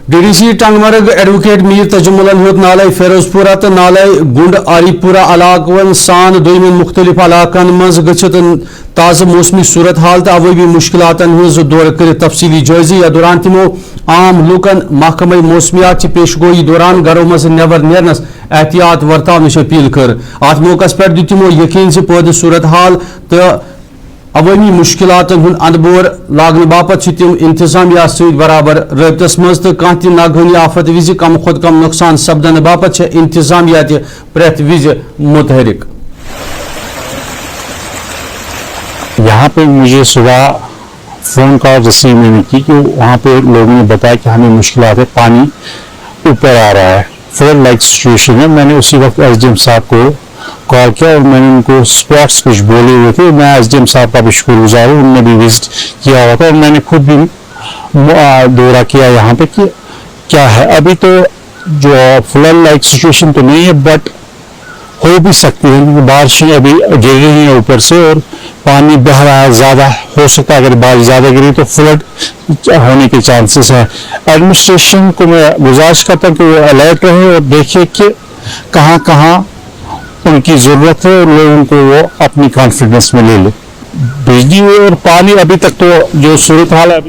DDC Tangmarg advocate Mir तजमुलन हूत नाले फेरोजपुरा तो नाले गुंड आरीपुरा इलाकन सान दोम मुख्तलिफ इलाकन मज गछित ताज़ मौसमी सूरत हाल तो अवबी मुश्किलातन हज दौर कर तफसीली जायजे या दौरान तमो आम लूकन महकमा मौसमियात पेशगोई दौरान घरों मज नबर नेरनस एहतियात वर्ताव अपील कर। अत मौके पर दित तमो यकीन से पौध सूरत हाल तो अवामी मुश्किलातन हुन अंदबोर लागन बापत तम इंतजामिया सत बराबर रबतस मज तो कह तह नागहानी आफत विज कम खुद कम नुकसान सपदन बापत इंतजामिया प्रेथ विज मुतहरिक। यहाँ पे मुझे सुबह फ़ोन कॉल रिसीव मैंने की कि वहाँ पे लोगों ने बताया कि हमें मुश्किलात है, पानी ऊपर आ रहा है, फ्लड लाइक सिचुएशन है। मैंने उसी वक्त एसडीएम साहब को कॉल किया और मैंने उनको स्पॉट्स कुछ बोले हुए थे। मैं एसडीएम साहब का भी शुक्रगुजार हूँ, उन्होंने भी विजिट किया हुआ था और मैंने खुद भी दौरा किया यहाँ पे कि क्या है। अभी तो जो फ्लड लाइक सिचुएशन तो नहीं है बट हो भी सकती है क्योंकि बारिशें अभी गिर रही हैं ऊपर से और पानी बह रहा है, ज़्यादा हो सकता है। अगर बारिश ज़्यादा गिरी तो फ्लड होने के चांसेस हैं। एडमिनिस्ट्रेशन को मैं गुजारिश करता हूँ कि वो अलर्ट रहे और देखे कि कहाँ कहाँ उनकी ज़रूरत है और लोगों को वो अपनी कॉन्फिडेंस में ले ले। बिजली और पानी अभी तक तो जो सूरत हाल है